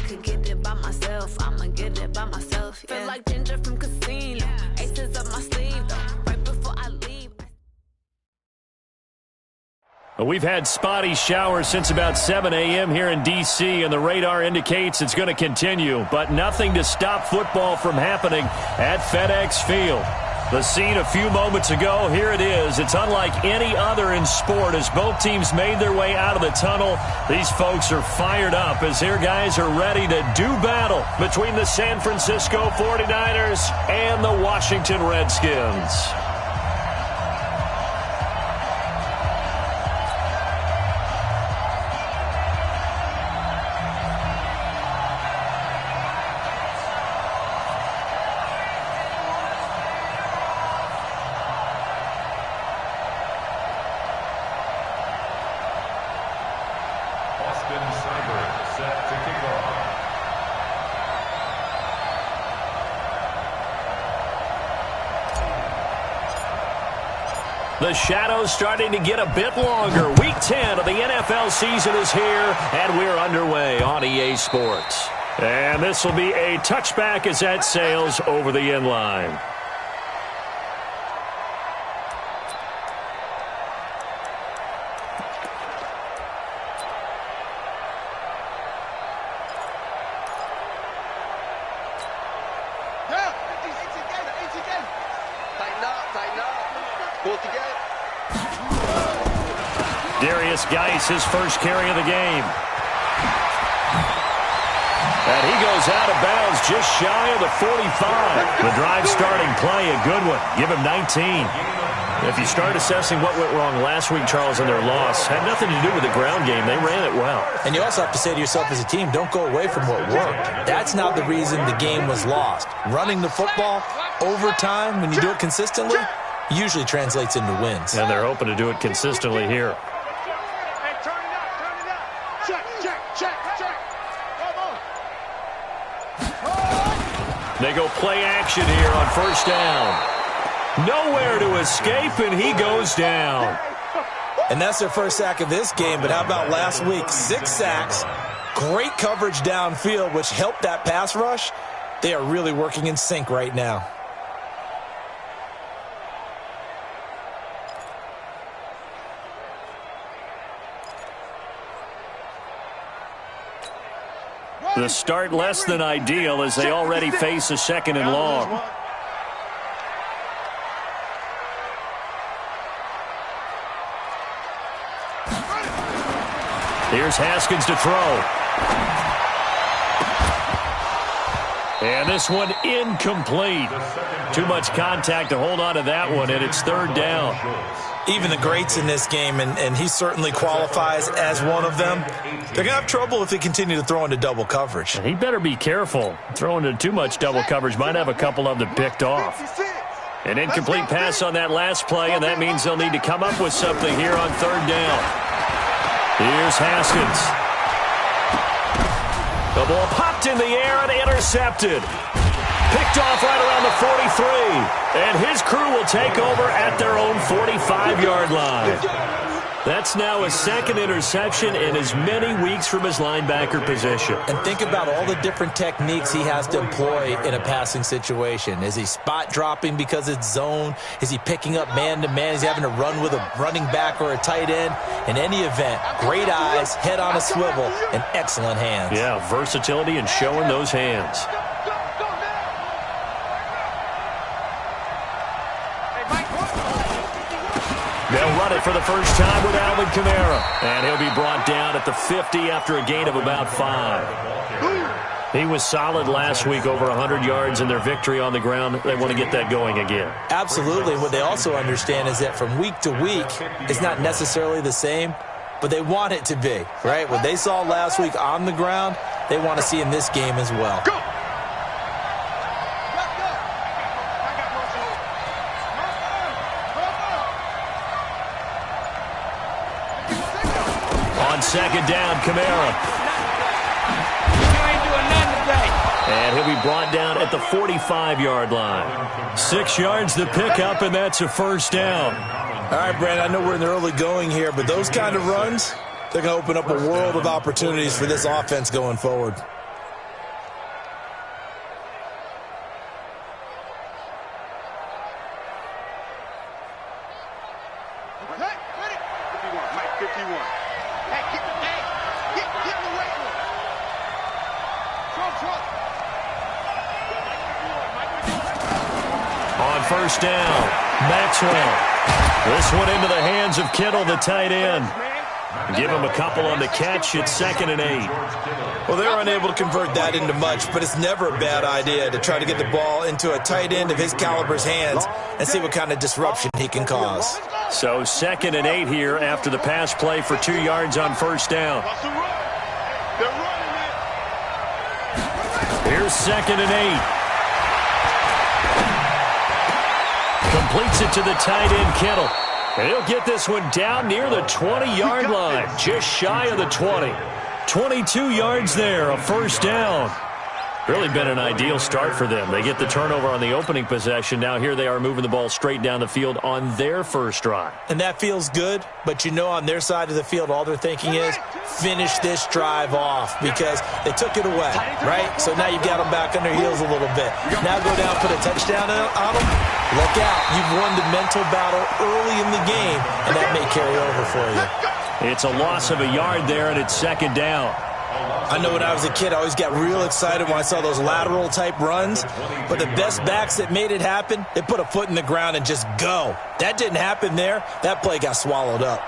could get it by myself. I'ma get it by myself. Yeah. Feel like Ginger from Casino. Aces up my sleeve, though. Right before I leave. We've had spotty showers since about 7 a.m. here in D.C., and the radar indicates it's going to continue, but nothing to stop football from happening at FedEx Field. The scene a few moments ago, here it is. It's unlike any other in sport as both teams made their way out of the tunnel. These folks are fired up as their guys are ready to do battle between the San Francisco 49ers and the Washington Redskins. The shadow's starting to get a bit longer. Week 10 of the NFL season is here, and we're underway on EA Sports. And this will be a touchback as that sails over the end line. His first carry of the game. And he goes out of bounds just shy of the 45. The drive starting play, a good one. Give him 19. If you start assessing what went wrong last week, Charles, in their loss, had nothing to do with the ground game. They ran it well. And you also have to say to yourself as a team, don't go away from what worked. That's not the reason the game was lost. Running the football over time, when you do it consistently, usually translates into wins. And they're hoping to do it consistently here. They go play action here on first down. Nowhere to escape, and he goes down. And that's their first sack of this game, but how about last week? 6 sacks, great coverage downfield, which helped that pass rush. They are really working in sync right now. The start less than ideal as they already face a second and long. Here's Haskins to throw. And this one incomplete. Too much contact to hold on to that one, and it's third down. Even the greats in this game, and he certainly qualifies as one of them, they're going to have trouble if they continue to throw into double coverage. He better be careful. Throwing into too much double coverage might have a couple of them picked off. An incomplete pass on that last play, and that means they'll need to come up with something here on third down. Here's Haskins. The ball popped in the air and intercepted. Picked off right around the 43. And his crew will take over at their own 45-yard line. That's now a second interception in as many weeks from his linebacker position. And think about all the different techniques he has to employ in a passing situation. Is he spot dropping because it's zone? Is he picking up man-to-man? Is he having to run with a running back or a tight end? In any event, great eyes, head on a swivel, and excellent hands. Yeah, versatility and showing those hands. They'll run it for the first time with Alvin Kamara. And he'll be brought down at the 50 after a gain of about 5. He was solid last week, over 100 yards in their victory on the ground. They want to get that going again. Absolutely. What they also understand is that from week to week, it's not necessarily the same, but they want it to be, right? What they saw last week on the ground, they want to see in this game as well. Go! On second down, Kamara. You ain't doing nothing today. And he'll be brought down at the 45-yard line. 6 yards to pick up, and that's a first down. All right, Brandon, I know we're in the early going here, but those kind of runs, they're going to open up a world of opportunities for this offense going forward. On first down, Maxwell. This one into the hands of Kittle, the tight end. Give him a couple on the catch. It's 2nd and 8. Well, they're unable to convert that into much, but it's never a bad idea to try to get the ball into a tight end of his caliber's hands and see what kind of disruption he can cause. So 2nd and 8 here after the pass play for 2 yards on first down. Here's 2nd and 8. Completes it to the tight end, Kittle. And he'll get this one down near the 20-yard line, just shy of the 20. 22 yards there, a first down. Really been an ideal start for them. They get the turnover on the opening possession. Now here they are moving the ball straight down the field on their first drive. And that feels good, but you know on their side of the field, all they're thinking is finish this drive off because they took it away, right? So now you've got them back on their heels a little bit. Now go down, put a touchdown on them. Look out. You've won the mental battle early in the game, and that may carry over for you. It's a loss of a yard there, and it's 2nd down. I know when I was a kid, I always got real excited when I saw those lateral-type runs. But the best backs that made it happen, they put a foot in the ground and just go. That didn't happen there. That play got swallowed up.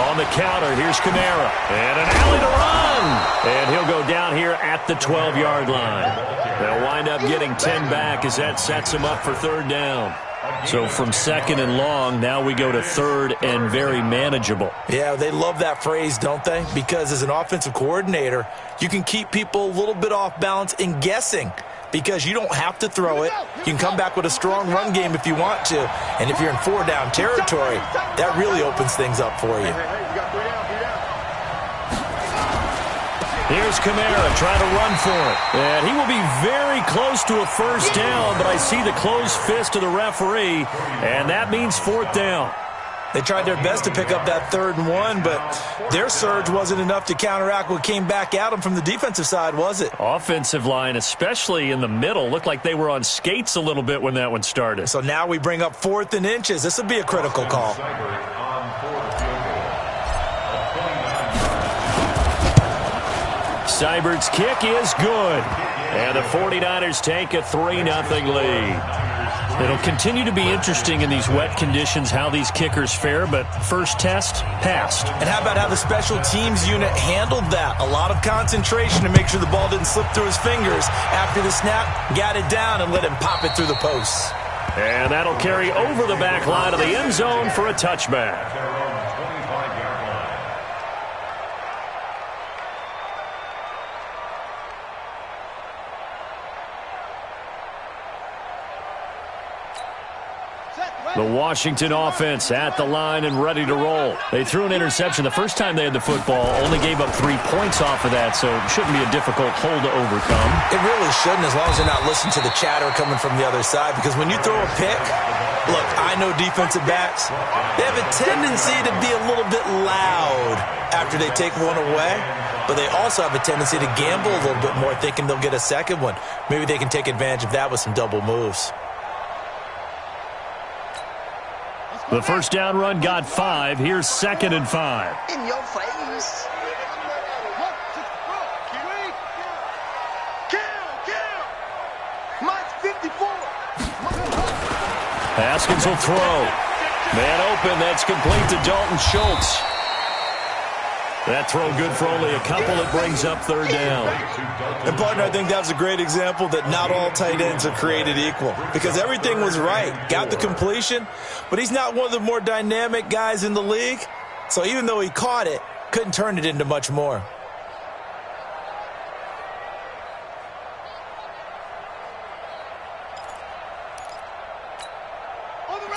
On the counter, here's Kamara. And an alley to run. And he'll go down here at the 12-yard line. They'll wind up getting 10 back as that sets him up for 3rd down. So from 2nd and long, now we go to 3rd and very manageable. Yeah, they love that phrase, don't they? Because as an offensive coordinator, you can keep people a little bit off balance and guessing. Because you don't have to throw it. You can come back with a strong run game if you want to. And if you're in 4-down territory, that really opens things up for you. Here's Kamara trying to run for it. And he will be very close to a first down, but I see the closed fist of the referee, and that means 4th down. They tried their best to pick up that 3rd and 1, but their surge wasn't enough to counteract what came back at them from the defensive side, was it? Offensive line, especially in the middle, looked like they were on skates a little bit when that one started. So now we bring up 4th and inches. This would be a critical call. Seibert's kick is good. And the 49ers take a 3-0 lead. It'll continue to be interesting in these wet conditions how these kickers fare, but first test, passed. And how about how the special teams unit handled that? A lot of concentration to make sure the ball didn't slip through his fingers. After the snap, got it down and let him pop it through the posts. And that'll carry over the back line of the end zone for a touchback. The Washington offense at the line and ready to roll. They threw an interception the first time they had the football, only gave up 3 points off of that, so it shouldn't be a difficult hole to overcome. It really shouldn't, as long as they're not listening to the chatter coming from the other side, because when you throw a pick, look, I know defensive backs, they have a tendency to be a little bit loud after they take one away, but they also have a tendency to gamble a little bit more, thinking they'll get a second one. Maybe they can take advantage of that with some double moves. The first down run got 5. Here's 2nd and 5. In your face. Mike's 54. Haskins will throw. Man open. That's complete to Dalton Schultz. That throw good for only a couple. It brings up 3rd down. And, partner, I think that's a great example that not all tight ends are created equal. Because everything was right. Got the completion, but he's not one of the more dynamic guys in the league. So even though he caught it, couldn't turn it into much more.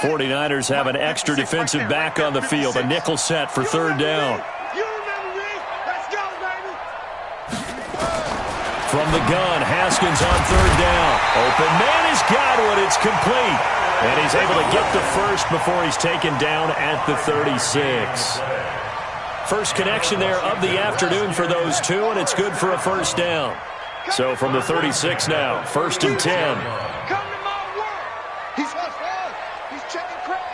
'49ers have an extra defensive back on the field. A nickel set for 3rd down. From the gun, Haskins on 3rd down. Open man has got one. It's complete. And he's able to get the first before he's taken down at the 36. First connection there of the afternoon for those two, and it's good for a first down. So from the 36 now, 1st and 10. Come to my world. He's checking crap.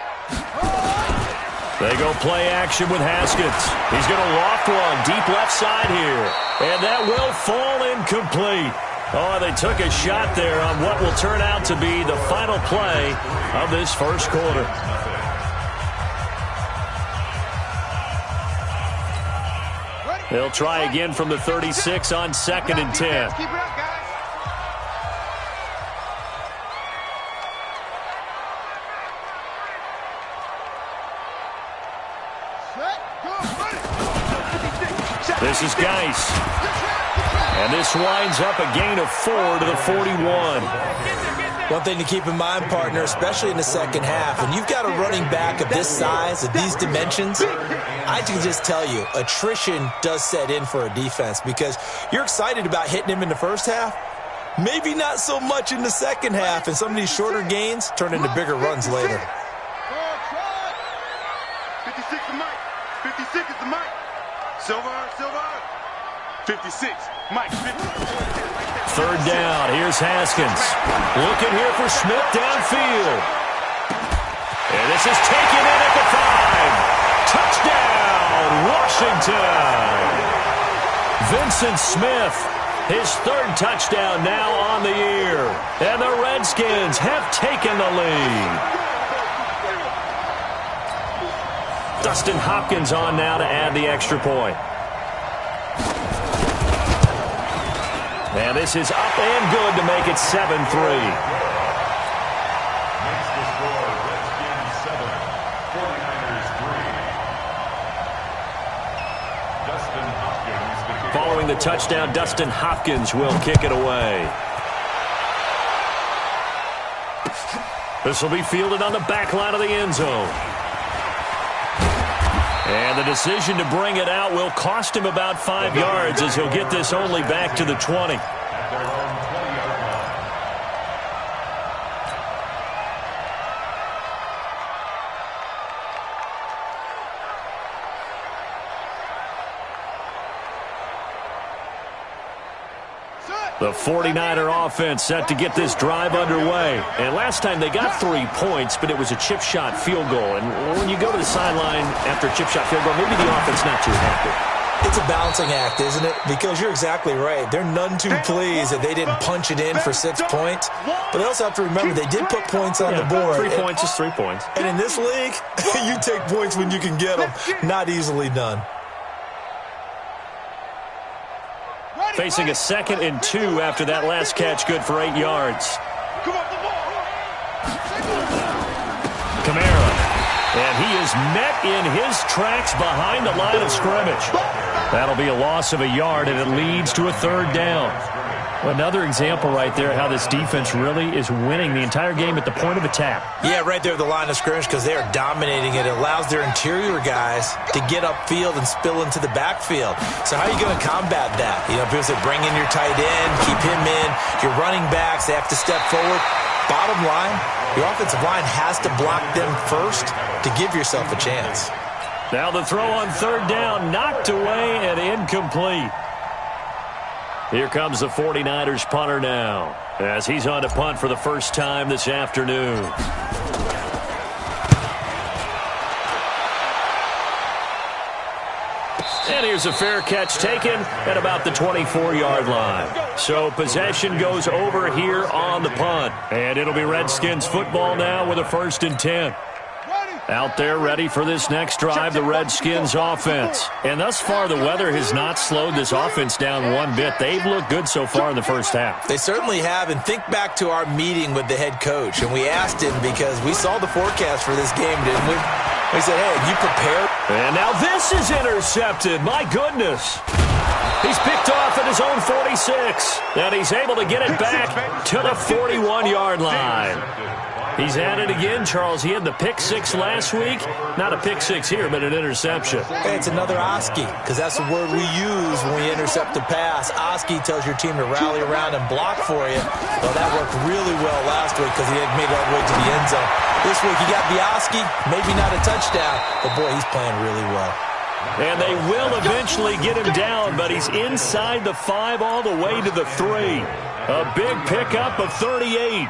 They go play action with Haskins. He's going to loft one deep left side here. And that will fall incomplete. Oh, they took a shot there on what will turn out to be the final play of this first quarter. They'll try again from the 36 on 2nd and 10. Keep it up, guys. This is Geis. And this winds up a gain of 4 to the 41. One thing to keep in mind, partner, especially in the second half, when you've got a running back of this size, of these dimensions, I can just tell you, attrition does set in for a defense because you're excited about hitting him in the first half, maybe not so much in the second half, and some of these shorter gains turn into bigger runs later. 56 is Mike. 56 is the Mike. Silver. 56. Mike. 50. 3rd down. Here's Haskins. Looking here for Smith downfield. And this is taken in at the 5. Touchdown, Washington. Vincent Smith, his 3rd touchdown now on the year. And the Redskins have taken the lead. Dustin Hopkins on now to add the extra point. And this is up and good to make it 7-3. Following the touchdown, Dustin Hopkins will kick it away. This will be fielded on the back line of the end zone. And the decision to bring it out will cost him about 5 yards as he'll get this only back to the 20. The 49er offense set to get this drive underway. And last time they got 3 points, but it was a chip shot field goal. And when you go to the sideline after a chip shot field goal, maybe the offense not too happy. It's a balancing act, isn't it? Because you're exactly right. They're none too pleased that they didn't punch it in for 6 points. But they also have to remember they did put points on the board. 3 points is 3 points. And in this league, you take points when you can get them. Not easily done. Facing a 2nd and 2 after that last catch, good for 8 yards. Kamara. And he is met in his tracks behind the line of scrimmage. That'll be a loss of a yard, and it leads to a 3rd down. Another example right there how this defense really is winning the entire game at the point of attack. Yeah, right there at the line of scrimmage because they are dominating it. It allows their interior guys to get upfield and spill into the backfield. So how are you going to combat that? You know, people say bring in your tight end, keep him in. Your running backs, they have to step forward. Bottom line, your offensive line has to block them first to give yourself a chance. Now the throw on 3rd down, knocked away and incomplete. Here comes the 49ers punter now as he's on to punt for the first time this afternoon. And here's a fair catch taken at about the 24-yard line. So possession goes over here on the punt. And it'll be Redskins football now with a 1st and 10. Out there ready for this next drive, the Redskins offense. And thus far, the weather has not slowed this offense down one bit. They've looked good so far in the first half. They certainly have. And think back to our meeting with the head coach. And we asked him because we saw the forecast for this game, didn't we? We said, hey, you prepared? And now this is intercepted. My goodness. He's picked off at his own 46. And he's able to get it back to the 41-yard line. He's at it again, Charles. He had the pick 6 last week. Not a pick 6 here, but an interception. Hey, it's another Oski, because that's the word we use when we intercept a pass. Oski tells your team to rally around and block for you. Well, that worked really well last week because he had made it all the way to the end zone. This week, you got Oski, maybe not a touchdown, but boy, he's playing really well. And they will eventually get him down, but he's inside the 5 all the way to the 3. A big pickup of 38.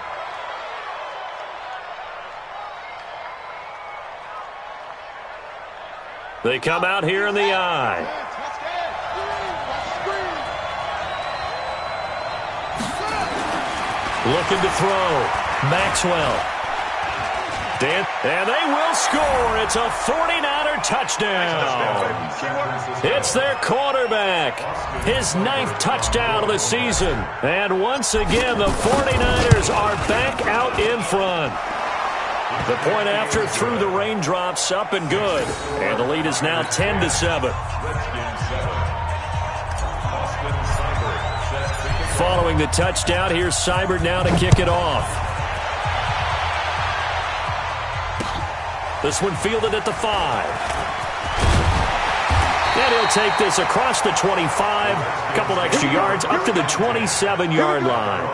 They come out here in the I. Looking to throw. Maxwell. And they will score. It's a 49er touchdown. It's their quarterback. His 9th touchdown of the season. And once again, the 49ers are back out in front. The point after through the raindrops, up and good. And the lead is now 10-7. Following the touchdown, here's SuperD now to kick it off. This one fielded at the 5. And he'll take this across the 25. A couple extra yards up to the 27-yard line.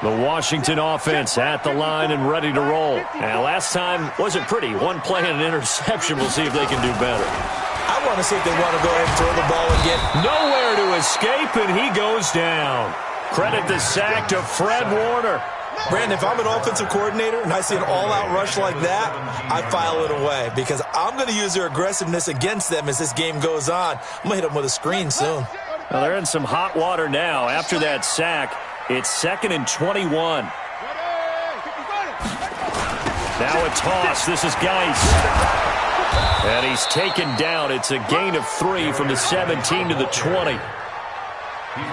The Washington offense at the line and ready to roll. And last time wasn't pretty. One play and an interception. We'll see if they can do better. I want to see if they want to go ahead and throw the ball again. Nowhere to escape, and he goes down. Credit the sack to Fred Warner. Brandon, if I'm an offensive coordinator and I see an all-out rush like that, I file it away because I'm going to use their aggressiveness against them as this game goes on. I'm going to hit them with a screen soon. Well, they're in some hot water now after that sack. It's 2nd and 21. Now a toss. This is Geis. And he's taken down. It's a gain of 3 from the 17 to the 20.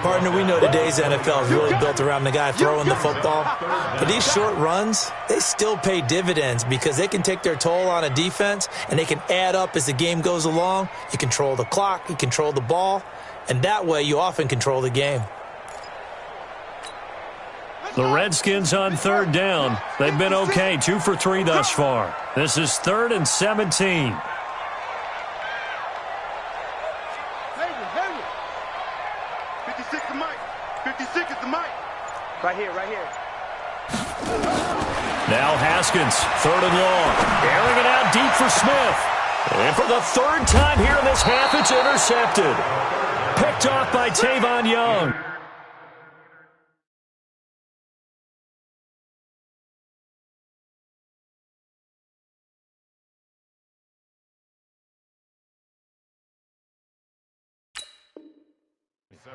Partner, we know today's NFL is really built around the guy throwing the football. But these short runs, they still pay dividends because they can take their toll on a defense and they can add up as the game goes along. You control the clock, you control the ball, and that way you often control the game. The Redskins on 3rd down. They've been okay, 2 for 3 thus far. This is 3rd and 17. 56 the mic. 56 is the mic. Right here, right here. Now Haskins, 3rd and long. Airing it out deep for Smith. And for the 3rd time here in this half, it's intercepted. Picked off by Tavon Young.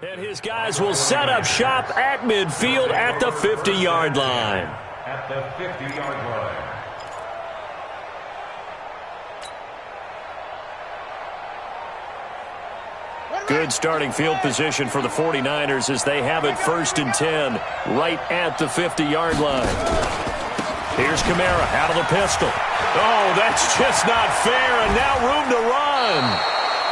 And his guys will set up shop at midfield at the 50-yard line. At the 50-yard line. Good starting field position for the 49ers as they have it 1st and 10 right at the 50-yard line. Here's Kamara out of the pistol. Oh, that's just not fair, and now room to run.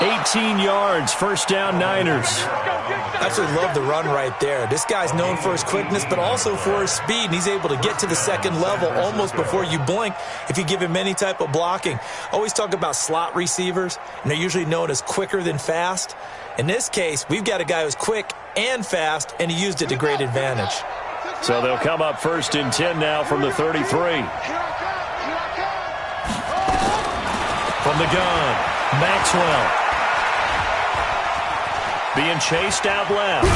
18 yards, 1st down Niners. I actually love the run right there. This guy's known for his quickness, but also for his speed, and he's able to get to the 2nd level almost before you blink if you give him any type of blocking. Always talk about slot receivers, and they're usually known as quicker than fast. In this case, we've got a guy who's quick and fast, and he used it to great advantage. So they'll come up 1st and 10 now from the 33. From the gun, Maxwell. Being chased out left.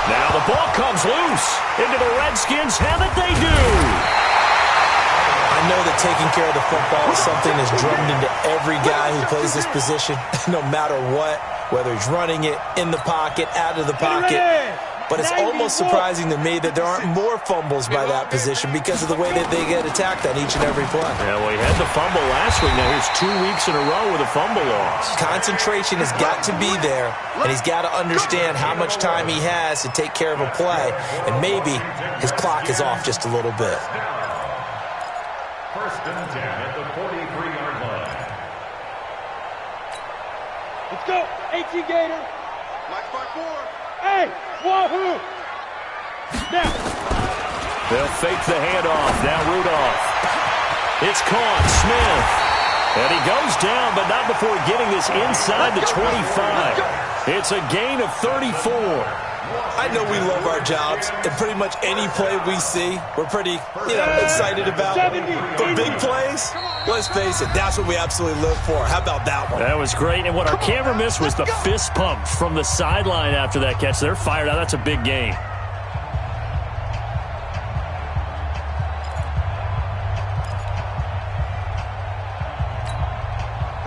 Now the ball comes loose into the Redskins. Haven't they do? I know that taking care of the football is something that's drummed into every guy who plays this position, no matter what, whether he's running it, in the pocket, out of the pocket. But it's almost surprising to me that there aren't more fumbles by that position because of the way that they get attacked on each and every play. Yeah, well, he had the fumble last week. Now here's 2 weeks in a row with a fumble loss. Concentration has got to be there, and he's got to understand how much time he has to take care of a play, and maybe his clock is off just a little bit. 1st and 10 at the 43-yard line. Let's go, 18 Gator. Black spot 4. Hey, wahoo! Now. They'll fake the handoff. Now Rudolph. It's caught. Smith. And he goes down, but not before getting this inside the 25. It's a gain of 34. I know we love our jobs, and pretty much any play we see, we're pretty, excited about. But big plays, let's face it, that's what we absolutely live for. How about that one? That was great, and what our camera missed was the fist pump from the sideline after that catch. They're fired out. That's a big game.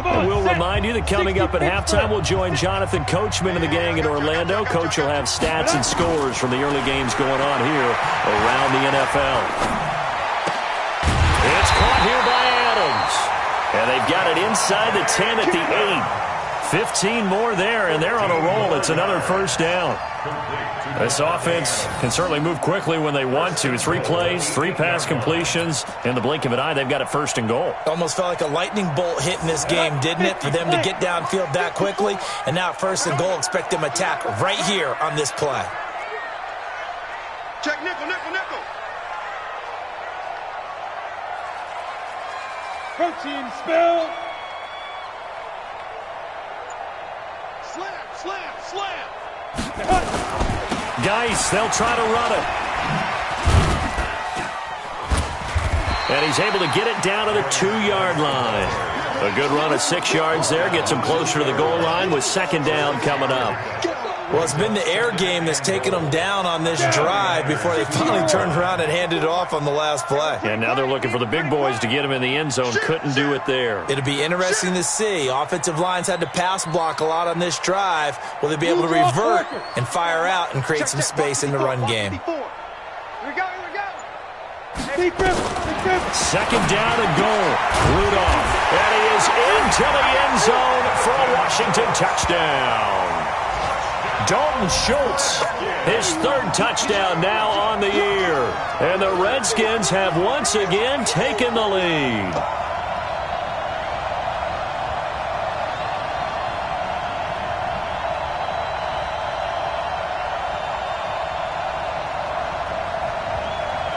And we'll remind you that coming up at halftime, we'll join Jonathan Coachman and the gang in Orlando. Coach will have stats and scores from the early games going on here around the NFL. It's caught here by Adams. And they've got it inside the 10 at the 8. 15 more there, and they're on a roll. It's another first down. This offense can certainly move quickly when they want to. 3 plays, 3 pass completions. In the blink of an eye, they've got it first and goal. Almost felt like a lightning bolt hit in this game, didn't it? For them to get downfield that quickly. And now first and goal, expect them to attack right here on this play. Check nickel, nickel, nickel. Protein spill. Slam, slam, slam. Geis, they'll try to run it. And he's able to get it down to the 2-yard line. A good run of 6 yards there. Gets him closer to the goal line with second down coming up. Well, it's been the air game that's taken them down on this drive before they finally turned around and handed it off on the last play. And now they're looking for the big boys to get him in the end zone. Couldn't do it there. It'll be interesting to see. Offensive lines had to pass block a lot on this drive. Will they be able to revert and fire out and create some space in the run game? Here we go, here we go. Big grip. Second down and goal. Rudolph. And he is into the end zone for a Washington touchdown. Dalton Schultz, his 3rd touchdown now on the year. And the Redskins have once again taken the lead.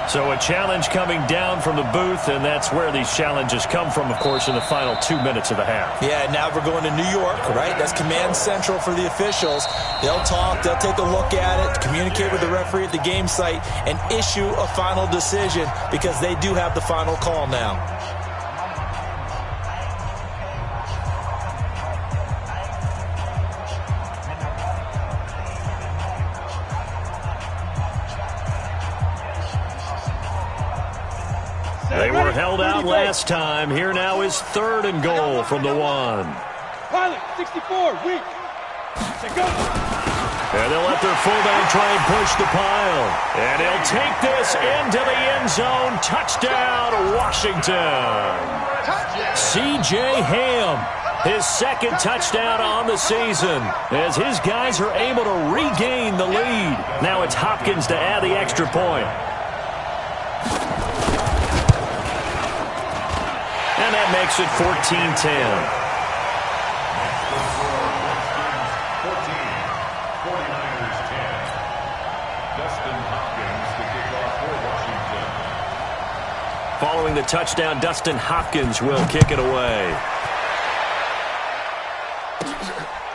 So a challenge coming down from the booth, and that's where these challenges come from, of course, in the final 2 minutes of the half. Yeah, now we're going to New York, right? That's command central for the officials. They'll talk, they'll take a look at it, communicate with the referee at the game site, and issue a final decision because they do have the final call now. They were held out last time. Here now is 3rd and goal from the 1. Pilot, 64, weak. Go. And they'll let their fullback try and push the pile. And he'll take this into the end zone. Touchdown, Washington. C.J. Ham, his 2nd touchdown on the season, as his guys are able to regain the lead. Now it's Hopkins to add the extra point. And that makes it 14-10. 49ers 10. Dustin Hopkins to kick off for Washington. Following the touchdown, Dustin Hopkins will kick it away.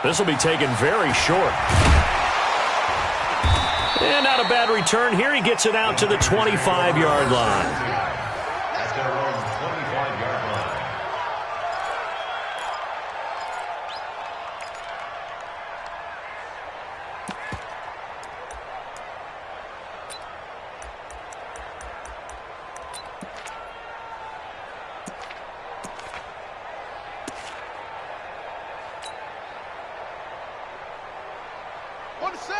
This will be taken very short. And not a bad return here. He gets it out to the 25-yard line. At their own 25-yard line.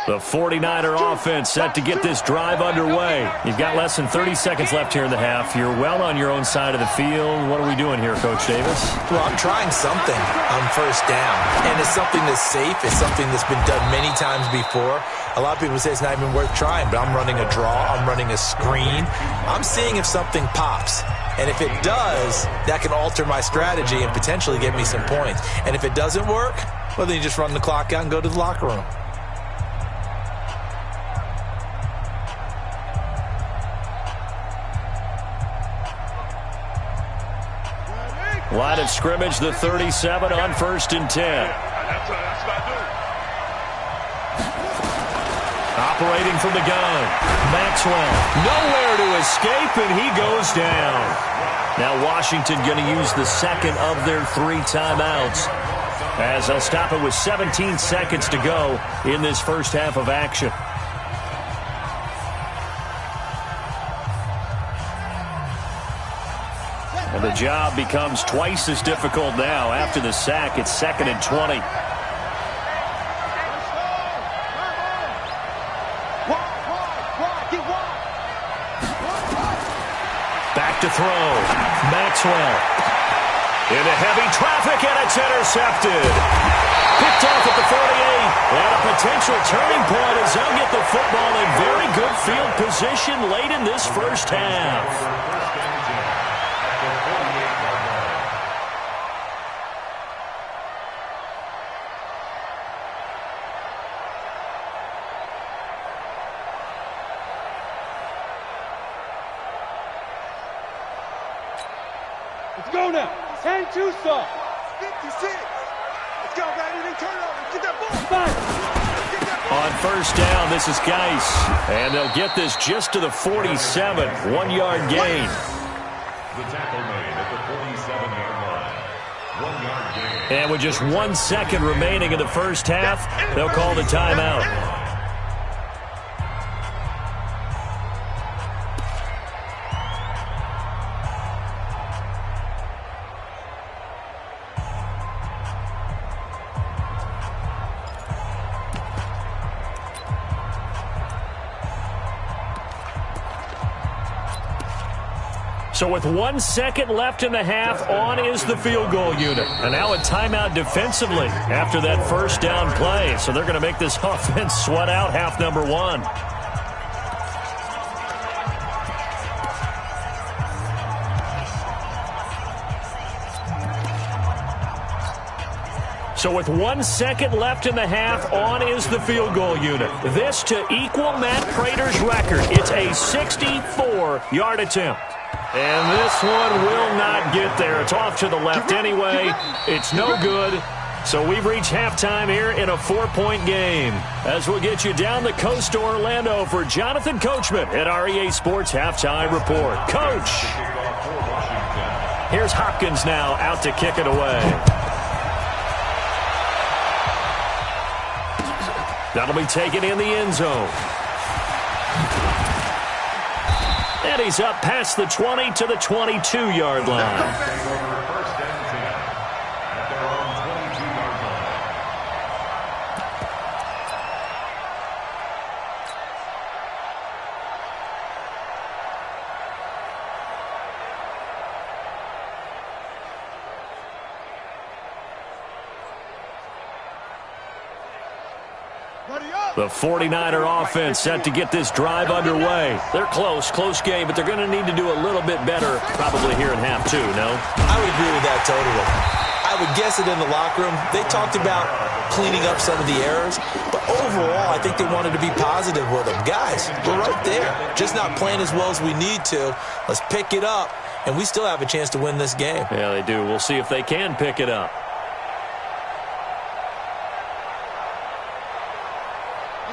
The 49er offense set to get this drive underway. You've got less than 30 seconds left here in the half. You're well on your own side of the field. What are we doing here, Coach Davis? Well, I'm trying something on first down, and it's something that's safe. It's something that's been done many times before. A lot of people say it's not even worth trying, but I'm running a draw. I'm running a screen. I'm seeing if something pops. And if it does, that can alter my strategy and potentially get me some points. And if it doesn't work, well, then you just run the clock out and go to the locker room. Line of scrimmage, the 37 on 1st and 10. Operating from the gun, Maxwell. Nowhere to escape, and he goes down. Now Washington going to use the second of their 3 timeouts, as they'll stop it with 17 seconds to go in this first half of action. And the job becomes twice as difficult now. After the sack, it's 2nd and 20. Back to throw. Maxwell. Into heavy traffic, and it's intercepted. Picked off at the 48. And a potential turning point as they'll get the football in very good field position late in this first half. Let's go now. 10-2 stop. 56. Let's go, baby. Turn over. Get that ball. On first down, this is Geis. And they'll get this just to the 47. 1-yard gain. The tackle made at the 47-yard line. 1-yard gain. And with just 1 second remaining in the first half, they'll call the timeout. So with 1 second left in the half, on is the field goal unit. And now a timeout defensively after that first down play. So they're going to make this offense sweat out half number 1. So with 1 second left in the half, on is the field goal unit. This to equal Matt Prater's record. It's a 64-yard attempt. And this one will not get there. It's off to the left anyway. It's no good. So we've reached halftime here in a 4-point game. As we'll get you down the coast to Orlando for Jonathan Coachman at REA Sports Halftime Report. Coach! Here's Hopkins now out to kick it away. That'll be taken in the end zone. And he's up past the 20 to the 22-yard line. The 49er offense set to get this drive underway. They're close game, but they're going to need to do a little bit better probably here in half 2, no? I would agree with that totally. I would guess it in the locker room. They talked about cleaning up some of the errors, but overall, I think they wanted to be positive with them. Guys, we're right there. Just not playing as well as we need to. Let's pick it up, and we still have a chance to win this game. Yeah, they do. We'll see if they can pick it up.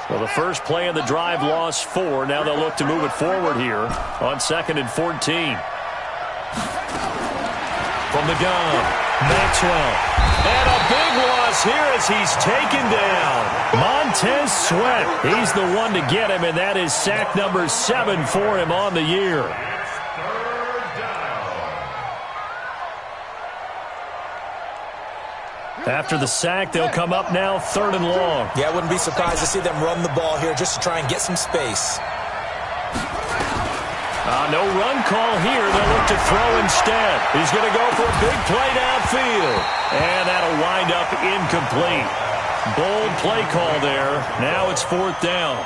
Well, the first play of the drive lost 4. Now they'll look to move it forward here on 2nd and 14. From the gun, Maxwell. And a big loss here as he's taken down. Montez Sweat. He's the one to get him, and that is sack number 7 for him on the year. After the sack, they'll come up now 3rd and long. Yeah, I wouldn't be surprised to see them run the ball here just to try and get some space. No run call here. They'll look to throw instead. He's going to go for a big play downfield. And that'll wind up incomplete. Bold play call there. Now it's 4th down.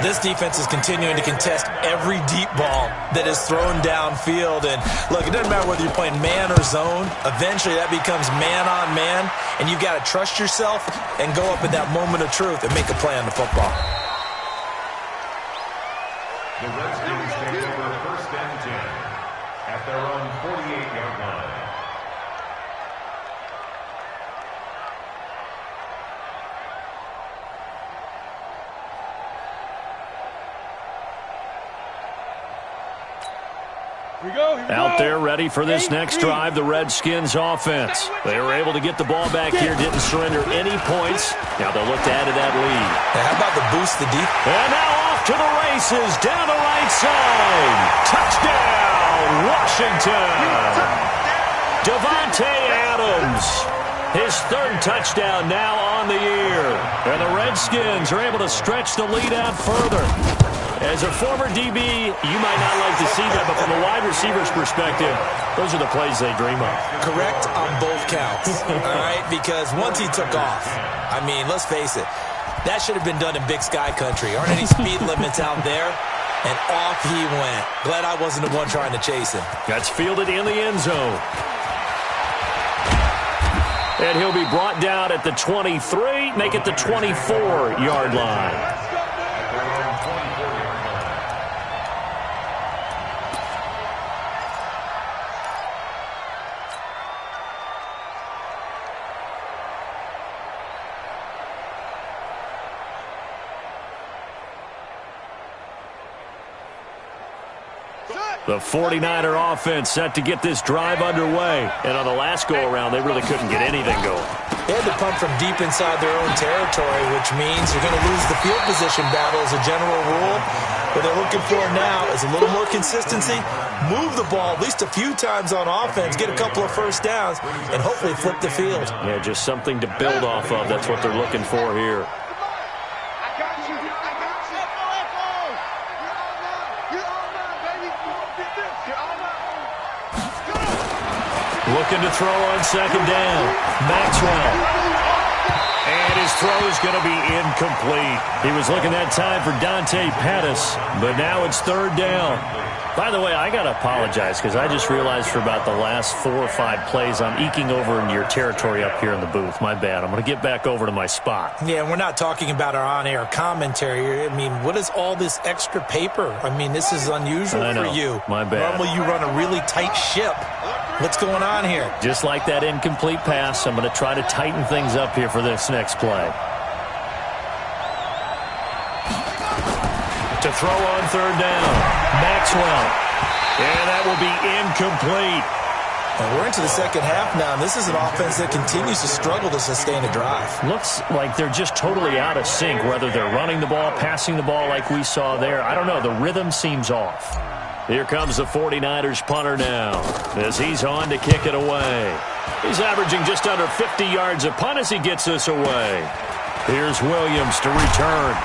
This defense is continuing to contest every deep ball that is thrown downfield. And look, it doesn't matter whether you're playing man or zone. Eventually that becomes man on man. And you've got to trust yourself and go up at that moment of truth and make a play on the football. The Redskins take over 1st and 10 at their own 48-yard line. Out there ready for this next drive, the Redskins offense. They were able to get the ball back here, didn't surrender any points. Now they'll look to add to that lead. How about the boost the deep? And now off to the races, down the right side. Touchdown, Washington. Davante Adams. His third touchdown now on the year. And the Redskins are able to stretch the lead out further. As a former DB, you might not like to see that, but from a wide receiver's perspective, those are the plays they dream of. Correct on both counts, all right? Because once he took off, I mean, let's face it, that should have been done in Big Sky Country. Aren't any speed limits out there? And off he went. Glad I wasn't the one trying to chase him. That's fielded in the end zone. And he'll be brought down at the 23, make it the 24-yard line. The 49er offense set to get this drive underway. And on the last go-around, they really couldn't get anything going. They had to punt from deep inside their own territory, which means you're going to lose the field position battle as a general rule. What they're looking for now is a little more consistency, move the ball at least a few times on offense, get a couple of first downs, and hopefully flip the field. Yeah, just something to build off of. That's what they're looking for here. Looking to throw on second down. Maxwell. And his throw is going to be incomplete. He was looking that time for Dante Pettis, but now it's third down. By the way, I got to apologize because I just realized for about the last 4 or 5 plays I'm eking over into your territory up here in the booth. My bad. I'm going to get back over to my spot. Yeah, we're not talking about our on-air commentary. I mean, what is all this extra paper? I mean, this is unusual for you. My bad. Normally you run a really tight ship. What's going on here? Just like that incomplete pass, I'm going to try to tighten things up here for this next play. To throw on third down, Maxwell. And that will be incomplete. And we're into the second half now, and this is an offense that continues to struggle to sustain a drive. Looks like they're just totally out of sync, whether they're running the ball, passing the ball like we saw there. I don't know. The rhythm seems off. Here comes the 49ers punter now as he's on to kick it away. He's averaging just under 50 yards a punt as he gets this away. Here's Williams to return.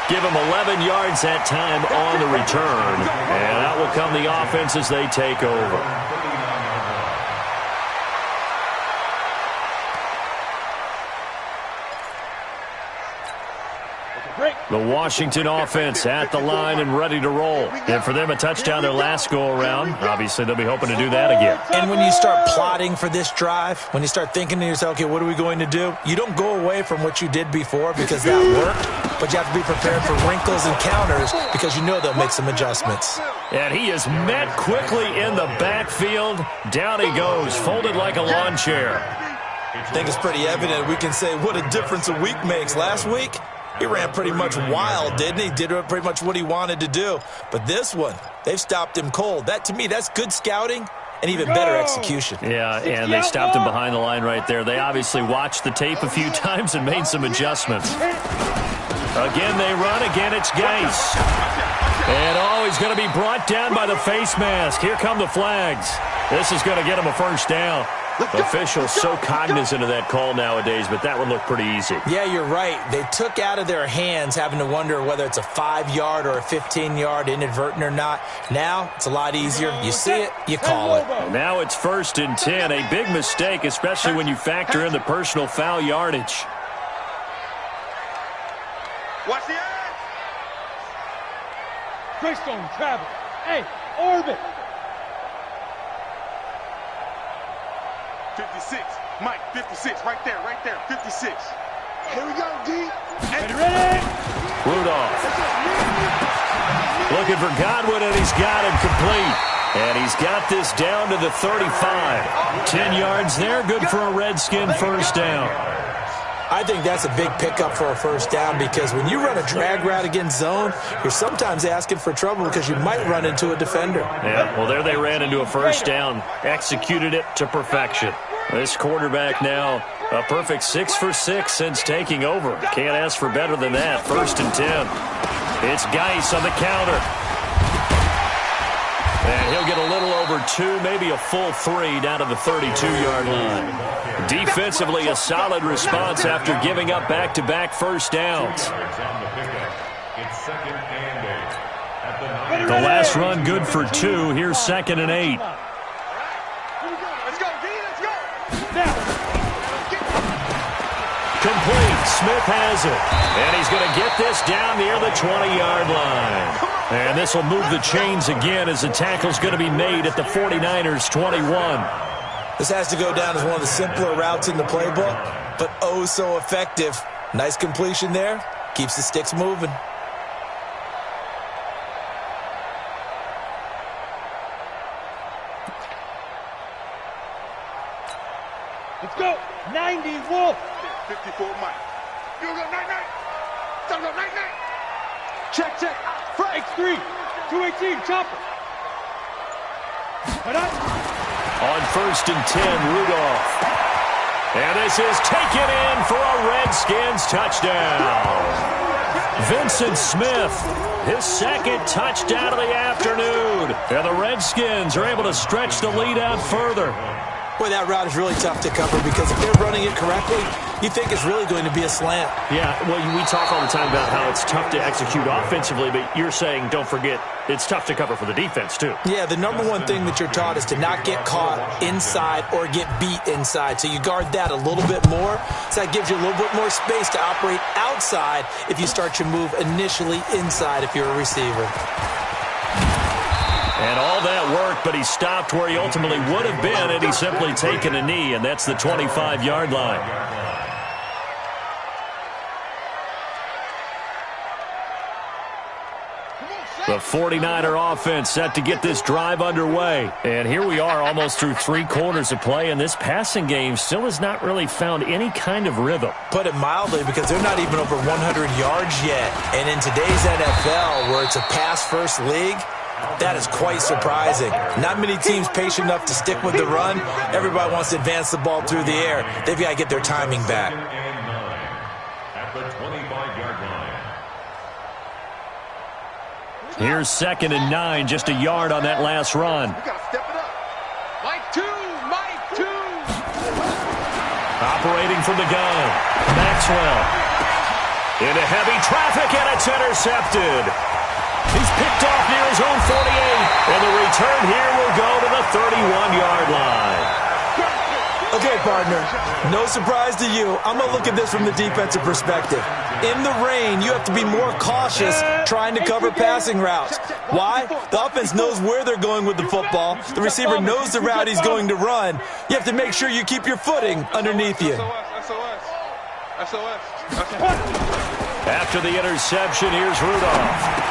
Give him 11 yards that time on the return. And out will come the offense as they take over. The Washington offense at the line and ready to roll. And for them, a touchdown their last go-around. Obviously, they'll be hoping to do that again. And when you start plotting for this drive, when you start thinking to yourself, okay, what are we going to do? You don't go away from what you did before because that worked, but you have to be prepared for wrinkles and counters because you know they'll make some adjustments. And he is met quickly in the backfield. Down he goes, folded like a lawn chair. I think it's pretty evident. We can say what a difference a week makes. Last week, he ran pretty much wild, didn't he? Did pretty much what he wanted to do. But this one, they've stopped him cold. That, to me, that's good scouting and even better execution. Yeah, and they stopped him behind the line right there. They obviously watched the tape a few times and made some adjustments. Again, they run. Again, it's Gase. And, he's going to be brought down by the face mask. Here come the flags. This is going to get him a first down. Officials so cognizant of that call nowadays, but that would look pretty easy. Yeah, you're right. They took out of their hands having to wonder whether it's a 5-yard or a 15-yard inadvertent or not. Now, it's a lot easier. You see it, you call it. Now it's 1st and 10. A big mistake, especially when you factor in the personal foul yardage. Watch the edge. Greystone, travel. Hey, orbit. 56. Mike, 56. Right there, 56. Here we go, D. Ready? Rudolph. Looking for Godwin, and he's got him complete. And he's got this down to the 35. 10 yards there, good for a Redskin first down. I think that's a big pickup for a first down because when you run a drag route against zone, you're sometimes asking for trouble because you might run into a defender. Yeah, well, there they ran into a first down, executed it to perfection. This quarterback now a perfect 6 for 6 since taking over. Can't ask for better than that. 1st and 10. It's Geis on the counter. And he'll get a little over 2, maybe a full 3 down to the 32-yard line. Defensively, a solid response after giving up back-to-back first downs. The last run good for 2. Here's 2nd and 8. Complete. Smith has it. And he's going to get this down near the 20-yard line. And this will move the chains again as the tackle's going to be made at the 49ers' 21. This has to go down as one of the simpler routes in the playbook, but oh so effective. Nice completion there. Keeps the sticks moving. Let's go. 90 Wolf. 54 Mike. You go night-night. Don't go night-night. Check. X3. 218. Chopper. On 1st and 10, Rudolph. And this is taken in for a Redskins touchdown. Vincent Smith, his 2nd touchdown of the afternoon. And the Redskins are able to stretch the lead out further. Boy, that route is really tough to cover because if they're running it correctly, you think it's really going to be a slant. Yeah, well, we talk all the time about how it's tough to execute offensively, but you're saying, don't forget, it's tough to cover for the defense, too. Yeah, the number one thing that you're taught is to not get caught inside or get beat inside. So you guard that a little bit more. So that gives you a little bit more space to operate outside if you start your move initially inside if you're a receiver. And all that worked, but he stopped where he ultimately would have been had he simply taken a knee, and that's the 25-yard line. The 49er offense set to get this drive underway. And here we are almost through 3 quarters of play, and this passing game still has not really found any kind of rhythm. Put it mildly, because they're not even over 100 yards yet. And in today's NFL, where it's a pass-first league, that is quite surprising. Not many teams patient enough to stick with the run. Everybody wants to advance the ball through the air. They've got to get their timing back. At the 25-yard line. Here's 2nd and 9, just a yard on that last run. We got to step it up. Mike 2. Operating from the gun, Maxwell. Into heavy traffic, and it's intercepted. He's picked off near his own 48, and the return here will go to the 31-yard line. Okay, partner, no surprise to you. I'm going to look at this from the defensive perspective. In the rain, you have to be more cautious trying to cover passing routes. Why? The offense knows where they're going with the football. The receiver knows the route he's going to run. You have to make sure you keep your footing underneath you. SOS. After the interception, here's Rudolph.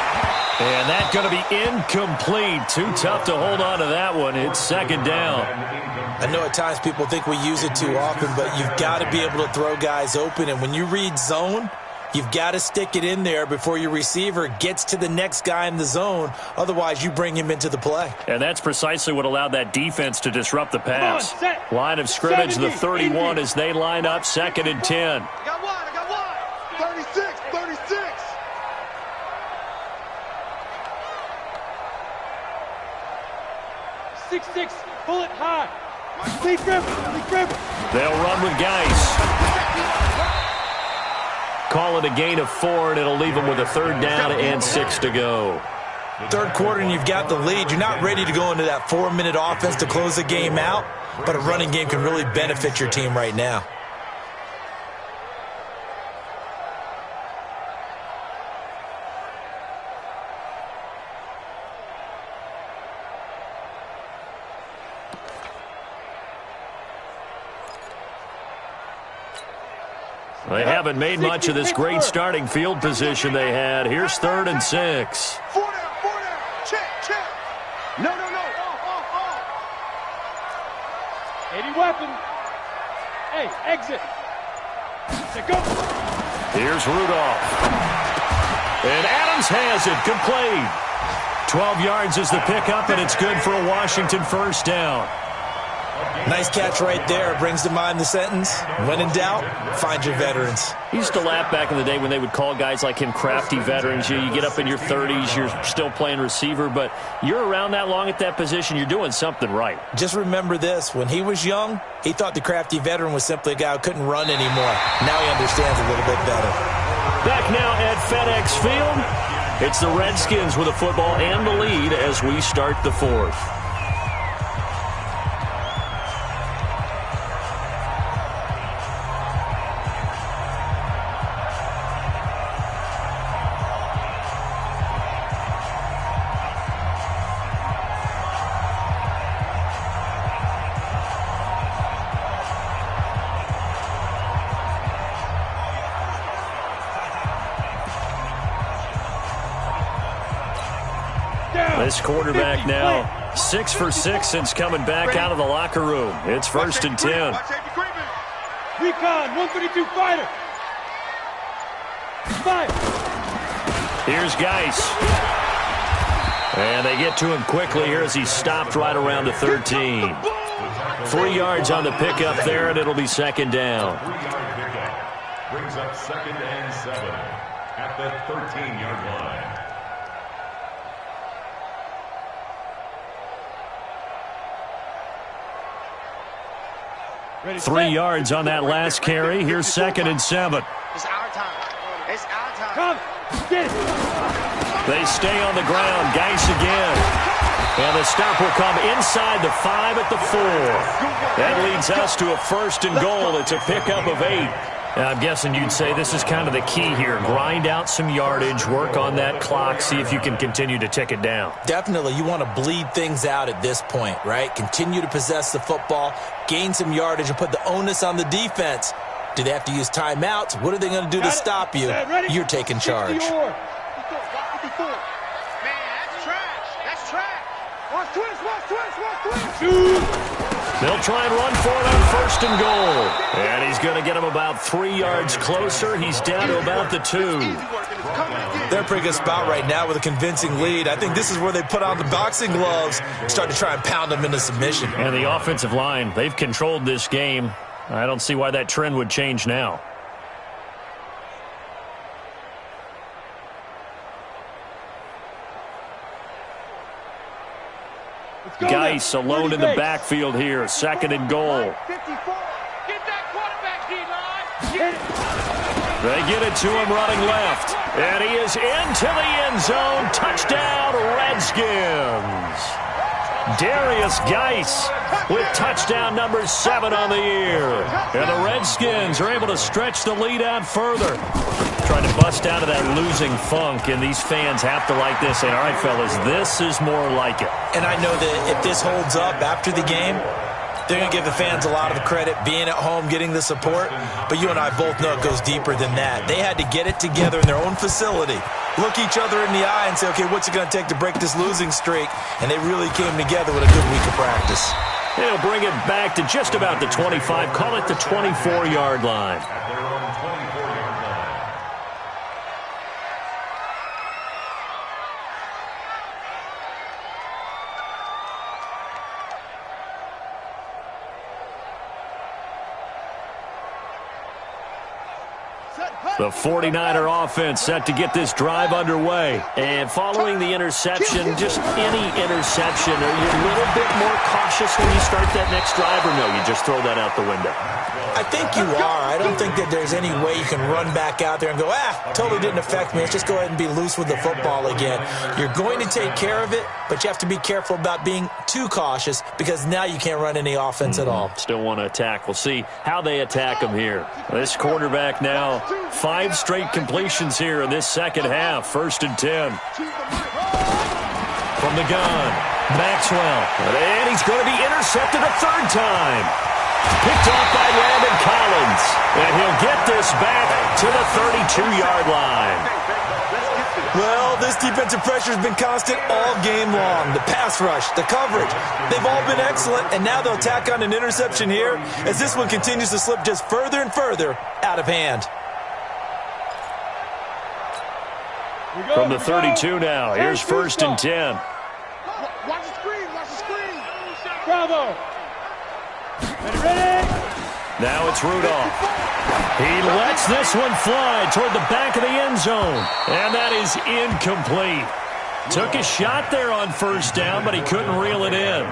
And that's going to be incomplete. Too tough to hold on to that one. It's 2nd down. I know at times people think we use it too often, but you've got to be able to throw guys open. And when you read zone, you've got to stick it in there before your receiver gets to the next guy in the zone. Otherwise, you bring him into the play. And that's precisely what allowed that defense to disrupt the pass. Line of scrimmage, the 31 as they line up 2nd and 10. I got one. 36. 6'6", bullet high. Lead gripper. They'll run with Geis. Call it a gain of 4, and it'll leave them with a 3rd down and 6 to go. 3rd quarter, and you've got the lead. You're not ready to go into that 4-minute offense to close the game out, but a running game can really benefit your team right now. They haven't made much of this great starting field position they had. Here's 3rd and 6. 4 down. Check. No. Off. 80 weapon. Hey, exit. Here's Rudolph. And Adams has it. Good play. 12 yards is the pickup, and it's good for a Washington first down. Nice catch right there. Brings to mind the sentence, when in doubt, find your veterans. He used to laugh back in the day when they would call guys like him crafty veterans. You get up in your 30s, you're still playing receiver, but you're around that long at that position, you're doing something right. Just remember this. When he was young, he thought the crafty veteran was simply a guy who couldn't run anymore. Now he understands a little bit better. Back now at FedEx Field, it's the Redskins with a football and the lead as we start the fourth. This quarterback now 6 for 6 since coming back out of the locker room. It's 1st and 10. Recon, 132 fighter. Fire. Here's Geis. And they get to him quickly here as he's stopped right around the 13. 3 yards on the pickup there, and it'll be 2nd down. 3-yard pickup brings up 2nd and 7 at the 13-yard line. 3 yards on that last carry. Here's 2nd and 7. It's our time. It's our time. Come. Get it. They stay on the ground. Geis again. And the stop will come inside the 5 at the 4. That leads us to a 1st and goal. It's a pickup of 8. I'm guessing you'd say this is kind of the key here. Grind out some yardage, work on that clock, see if you can continue to tick it down. Definitely. You want to bleed things out at this point, right? Continue to possess the football, gain some yardage, and put the onus on the defense. Do they have to use timeouts? What are they going to do to stop you? You're taking charge. Man, that's trash. That's trash. Watch twist. They'll try and run for it on 1st and goal. And he's going to get him about 3 yards closer. He's down to about the 2. They're in a pretty good spot right now with a convincing lead. I think this is where they put on the boxing gloves, start to try and pound them into submission. And the offensive line, they've controlled this game. I don't see why that trend would change now. Geis alone in the backfield here. 2nd and goal. Get that quarterback, D-line. They get it to him running left. And he is into the end zone. Touchdown, Redskins. Darius Geis with touchdown number 7 on the year. And the Redskins are able to stretch the lead out further. Trying to bust out of that losing funk, and these fans have to like this. Saying, all right, fellas, this is more like it. And I know that if this holds up after the game, they're going to give the fans a lot of credit, being at home, getting the support. But you and I both know it goes deeper than that. They had to get it together in their own facility, look each other in the eye and say, okay, what's it going to take to break this losing streak? And they really came together with a good week of practice. They'll bring it back to just about the 25, call it the 24-yard line. At their own 24-yard line. The 49er offense set to get this drive underway. And following the interception, just any interception, are you a little bit more cautious when you start that next drive, or no, you just throw that out the window? I think you are. I don't think that there's any way you can run back out there and go, totally didn't affect me. Let's just go ahead and be loose with the football again. You're going to take care of it, but you have to be careful about being too cautious because now you can't run any offense at all. Still want to attack. We'll see how they attack him here. This quarterback now, 5 straight completions here in this second half. 1st and 10. From the gun, Maxwell. And he's going to be intercepted a 3rd time. Picked off by Landon Collins. And he'll get this back to the 32-yard line. Well, this defensive pressure has been constant all game long. The pass rush, the coverage, they've all been excellent, and now they'll tack on an interception here as this one continues to slip just further and further out of hand. From the 32 now, here's 1st and 10. Watch the screen, watch the screen. Bravo. Ready? Now it's Rudolph. He lets this one fly toward the back of the end zone. And that is incomplete. Took a shot there on 1st down, but he couldn't reel it in.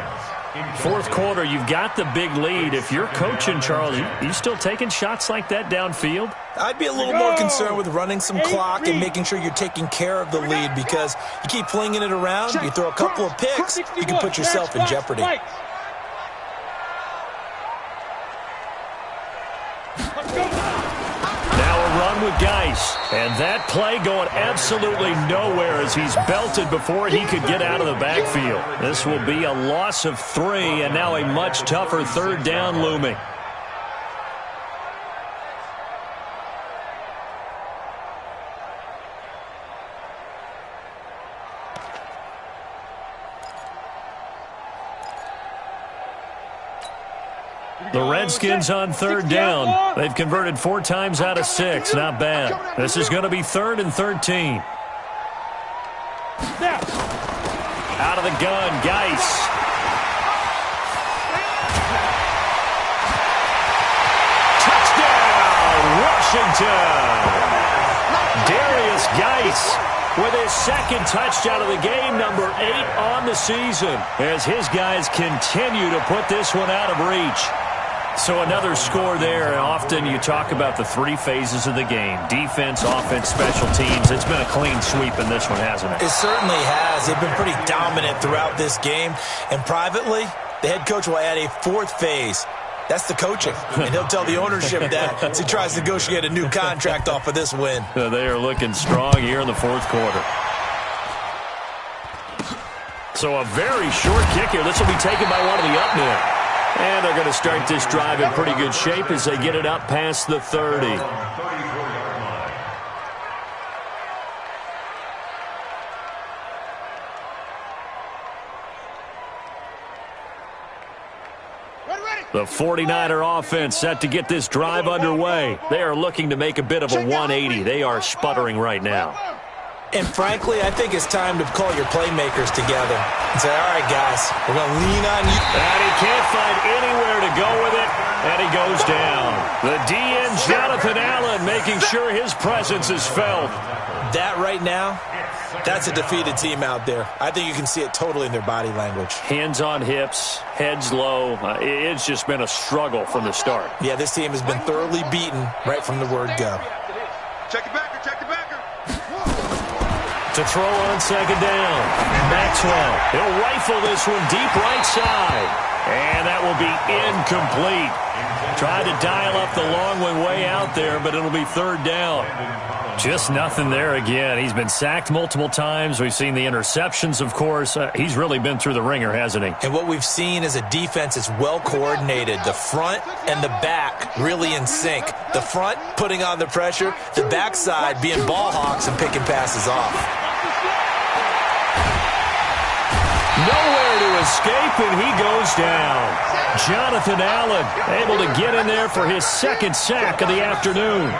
4th quarter, you've got the big lead. If you're coaching, Charles, you still taking shots like that downfield? I'd be a little more concerned with running some clock and making sure you're taking care of the lead, because you keep flinging it around, you throw a couple of picks, you can put yourself in jeopardy. Now a run with Geis. And that play going absolutely nowhere as he's belted before he could get out of the backfield. This will be a loss of 3, and now a much tougher 3rd down looming. The Redskins on 3rd down. They've converted 4 times out of 6. Not bad. This is going to be 3rd and 13. Out of the gun, Geis. Touchdown, Washington. Darius Geis with his 2nd touchdown of the game, number 8 on the season, as his guys continue to put this one out of reach. So another score there. Often you talk about the 3 phases of the game: defense, offense, special teams. It's been a clean sweep in this one, hasn't it? It certainly has. They've been pretty dominant throughout this game. And privately, the head coach will add a 4th phase. That's the coaching. And he'll tell the ownership that as he tries to negotiate a new contract off of this win. They are looking strong here in the 4th quarter. So a very short kick here. This will be taken by one of the up men. And they're going to start this drive in pretty good shape as they get it up past the 30. The 49er offense set to get this drive underway. They are looking to make a bit of a 180. They are sputtering right now. And frankly, I think it's time to call your playmakers together and say, all right, guys, we're going to lean on you. And he can't find anywhere to go with it, and he goes down. The DN, Jonathan Allen, making sure his presence is felt. That right now, that's a defeated team out there. I think you can see it totally in their body language. Hands on hips, heads low. It's just been a struggle from the start. Yeah, this team has been thoroughly beaten right from the word go. Check the backer, check the backer. To throw on 2nd down, Maxwell. He'll rifle this one deep right side. And that will be incomplete. Tried to dial up the long one way out there, but it'll be 3rd down. Just nothing there again. He's been sacked multiple times. We've seen the interceptions, of course. He's really been through the ringer, hasn't he? And what we've seen is a defense that's well coordinated. The front and the back really in sync. The front putting on the pressure, the backside being ball hawks and picking passes off. Nowhere to escape, and he goes down. Jonathan Allen able to get in there for his 2nd sack of the afternoon.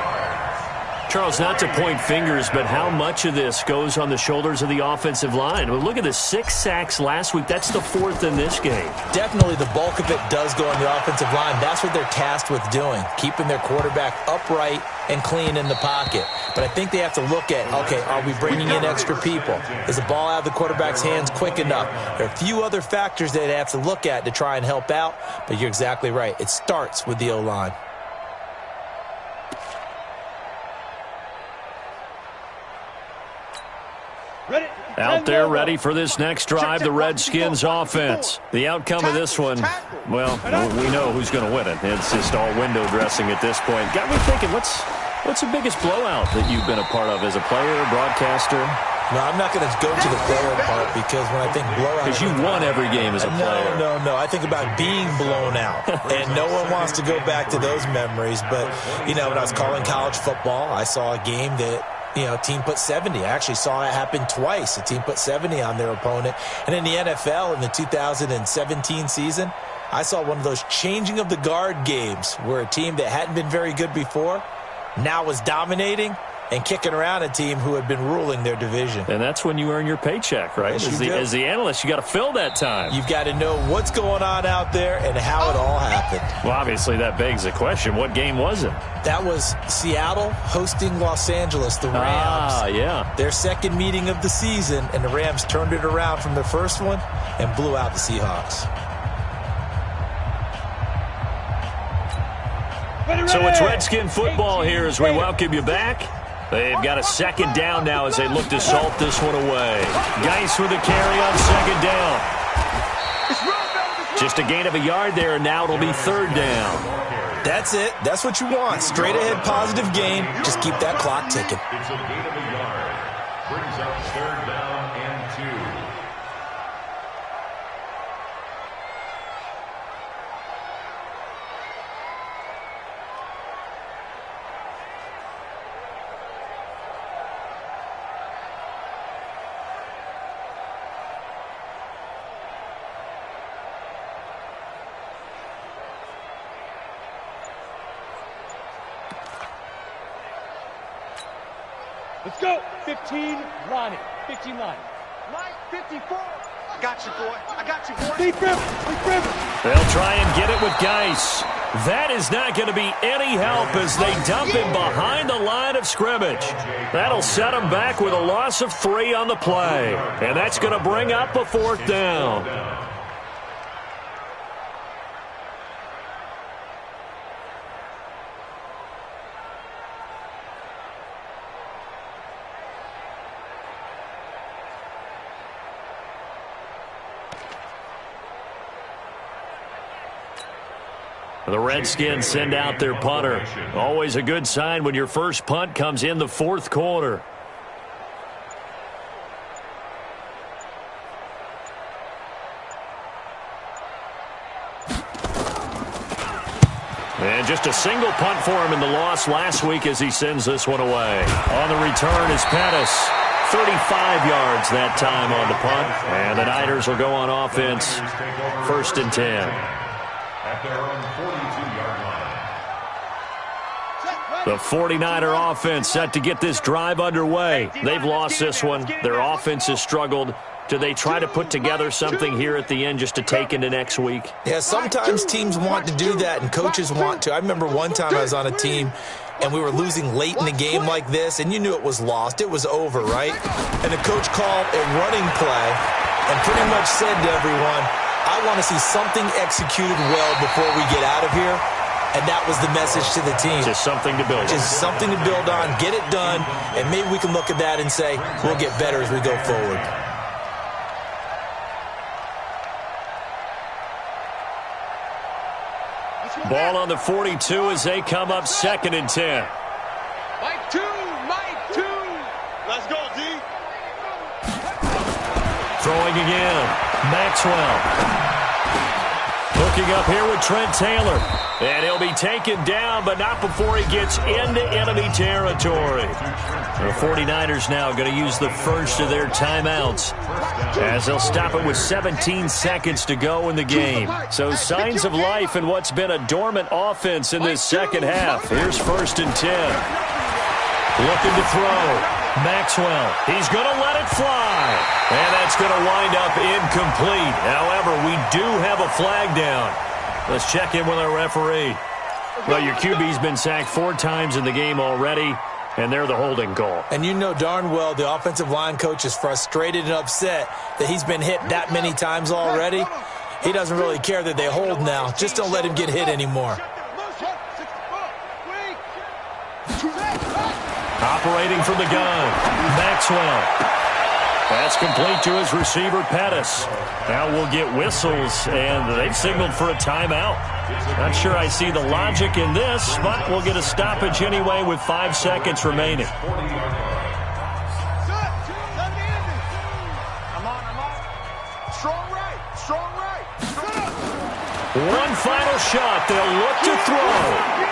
Charles, not to point fingers, but how much of this goes on the shoulders of the offensive line? Well, look at the 6 sacks last week. That's the 4th in this game. Definitely the bulk of it does go on the offensive line. That's what they're tasked with doing, keeping their quarterback upright and clean in the pocket. But I think they have to look at, okay, are we bringing in extra people? Is the ball out of the quarterback's hands quick enough? There are a few other factors that they have to look at to try and help out, but you're exactly right. It starts with the O-line. Out there ready for this next drive, the Redskins offense. The outcome of this one, well, we know who's going to win it. It's just all window dressing at this point. Got me thinking, what's the biggest blowout that you've been a part of as a player, broadcaster? No, I'm not going to go to the player part, because when I think blowout... Because you won every game as a player. No. I think about being blown out. And no one wants to go back to those memories. But, you know, when I was calling college football, I saw a game that team put 70. I actually saw it happen twice. A team put 70 on their opponent. And in the NFL in the 2017 season, I saw one of those changing of the guard games where a team that hadn't been very good before now was dominating and kicking around a team who had been ruling their division. And that's when you earn your paycheck, right? Yes, As the analyst, you got to fill that time. You've got to know what's going on out there and how it all happened. Well, obviously, that begs the question, what game was it? That was Seattle hosting Los Angeles, the Rams. Ah, yeah. Their second meeting of the season, and the Rams turned it around from their first one and blew out the Seahawks. So it's Redskin football here as we welcome you back. They've got a second down now as they look to salt this one away. Geis with a carry on second down. Just a gain of a yard there, and now it'll be third down. That's it. That's what you want. Straight ahead positive gain. Just keep that clock ticking. It's a gain of a yard. Brings up third down and 2. Let's go. 15, Ronnie. 15 line. Mike, 54. I got you, boy. I got you, boy. Deep grip. Deep grip. They'll try and get it with Geis. That is not going to be any help as they dump him behind the line of scrimmage. That'll set him back with a loss of 3 on the play. And that's going to bring up a fourth down. The Redskins send out their punter. Always a good sign when your first punt comes in the fourth quarter. And just a single punt for him in the loss last week as he sends this one away. On the return is Pettis. 35 yards that time on the punt. And the Niners will go on offense. First and 10. At their own 42-yard line. The 49er offense set to get this drive underway. They've lost this one. Their offense has struggled. Do they try to put together something here at the end just to take into next week? Yeah, sometimes teams want to do that and coaches want to. I remember one time I was on a team and we were losing late in the game like this, and you knew it was lost. It was over, right? And the coach called a running play and pretty much said to everyone, I want to see something executed well before we get out of here. And that was the message to the team. Just something to build on. Just something to build on, get it done, and maybe we can look at that and say, we'll get better as we go forward. Ball on the 42 as they come up second and 10. Mike 2, Mike 2. Let's go, D. Throwing again. Maxwell. Hooking up here with Trent Taylor. And he'll be taken down, but not before he gets into enemy territory. The 49ers now going to use the first of their timeouts as they'll stop it with 17 seconds to go in the game. So signs of life in what's been a dormant offense in this second half. Here's first and 10. Looking to throw. Maxwell, he's going to let it fly. And that's going to wind up incomplete. However, we do have a flag down. Let's check in with our referee. Well, your QB's been sacked 4 times in the game already, and they're the holding call. And you know darn well the offensive line coach is frustrated and upset that he's been hit that many times already. He doesn't really care that they hold now. Just don't let him get hit anymore. Operating from the gun, Maxwell. That's complete to his receiver, Pettis. Now we'll get whistles, and they've signaled for a timeout. Not sure I see the logic in this, but we'll get a stoppage anyway with 5 seconds remaining. One final shot. They'll look to throw.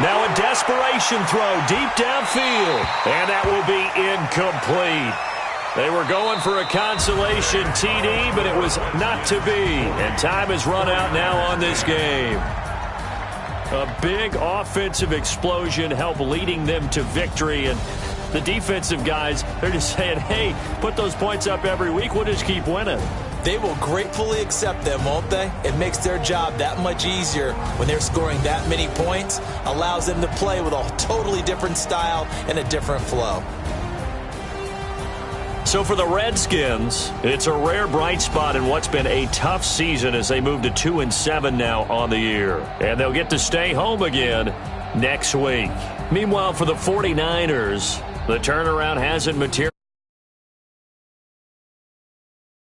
Now a desperate desperation throw deep downfield, and that will be incomplete. They were going for a consolation TD, but it was not to be, and time has run out now on this game. A big offensive explosion helped leading them to victory, and the defensive guys, they're just saying, hey, put those points up every week, we'll just keep winning. They will gratefully accept them, won't they? It makes their job that much easier when they're scoring that many points, allows them to play with a totally different style and a different flow. So for the Redskins, it's a rare bright spot in what's been a tough season as they move to 2-7 now on the year. And they'll get to stay home again next week. Meanwhile, for the 49ers, the turnaround hasn't materialized.